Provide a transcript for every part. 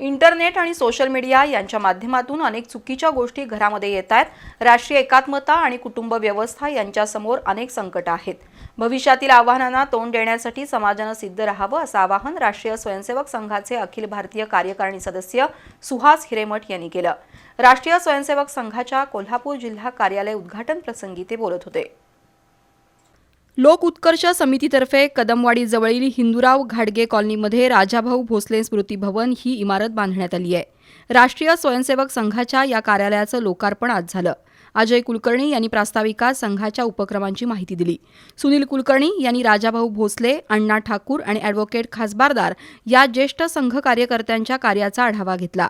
Internet आणि social media यांच्या माध्यमातून अनेक चुकीच्या गोष्टी घरामध्ये येत आहेत। राष्ट्रीय एकात्मता आणि कुटुंब व्यवस्था यांच्यासमोर अनेक संकट आहेत। भविष्यातील आव्हानांना तोंड देण्यासाठी समाजाने सिद्ध राहावं असं आवाहन राष्ट्रीय स्वयंसेवक संघाचे अखिल भारतीय कार्यकारिणी सदस्य सुहास हिरेमठ यांनी केलं। राष्ट्रीय स्वयंसेवक संघाच्या कोल्हापूर जिल्हा कार्यालय उद्घाटन प्रसंगी ते बोलत होते। लोक उत्कर्ष समितीतर्फे कदमवाडी जवळील हिंदूराव घाडगे कॉलनीमध्ये राजाभाऊ भोसले स्मृती भवन ही इमारत बांधण्यात आली आहे। राष्ट्रीय स्वयंसेवक संघाच्या या कार्यालयाचं लोकार्पण आज झालं। अजय कुलकर्णी यांनी प्रास्ताविकात संघाच्या उपक्रमांची माहिती दिली। सुनील कुलकर्णी यांनी राजाभाऊ भोसले, अण्णा ठाकूर आणि ॲडव्होकेट खासबारदार या ज्येष्ठ संघ कार्यकर्त्यांच्या कार्याचा आढावा घेतला।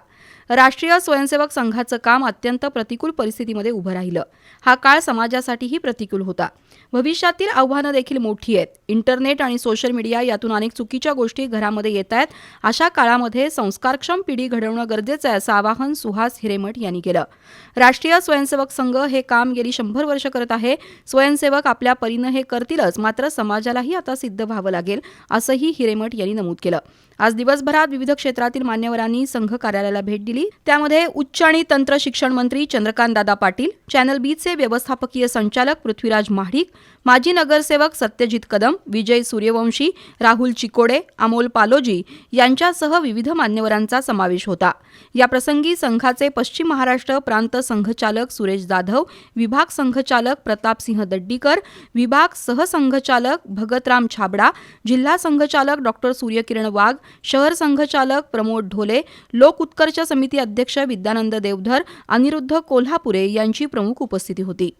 राष्ट्रीय स्वयंसेवक संघाचं काम अत्यंत प्रतिकूल परिस्थितीमध्ये उभं राहिलं। हा काळ समाजासाठीही प्रतिकूल होता। भविष्यातील आव्हानं देखील मोठी आहेत। इंटरनेट आणि सोशल मीडिया यातून अनेक चुकीच्या गोष्टी घरामध्ये येत आहेत। अशा काळामध्ये संस्कारक्षम पिढी घडवणं गरजेचं आहे असं आवाहन सुहास हिरेमठ यांनी केलं। राष्ट्रीय स्वयंसेवक संघ हे काम गेली 100 वर्ष करत आहे। स्वयंसेवक आपल्या परीनं हे करतीलच, मात्र समाजालाही आता सिद्ध व्हावं लागेल असंही हिरेमठ यांनी नमूद केलं। आज दिवसभरात विविध क्षेत्रातील मान्यवरांनी संघ कार्यालयाला भेट दिली। त्यामध्ये उच्च आणि तंत्र शिक्षण मंत्री चंद्रकांतदादा पाटील, चॅनल बीचे व्यवस्थापकीय संचालक पृथ्वीराज महाडिक, माजी नगरसेवक सत्यजित कदम, विजय सूर्यवंशी, राहुल चिकोडे, अमोल पालोजी यांच्यासह विविध मान्यवरांचा समावेश होता। या प्रसंगी संघाचे पश्चिम महाराष्ट्र प्रांत संघचालक सुरेश जाधव, विभाग संघचालक प्रतापसिंह दड्डीकर, विभाग सहसंघचालक भगतराम छाबडा, जिल्हा संघचालक डॉ सूर्यकिरण वाघ, शहर संघचालक प्रमोद ढोले, लोक उत्कर्ष समिती अध्यक्ष विद्यानंद देवधर, अनिरुद्ध कोल्हापुरे यांची प्रमुख उपस्थिती होती।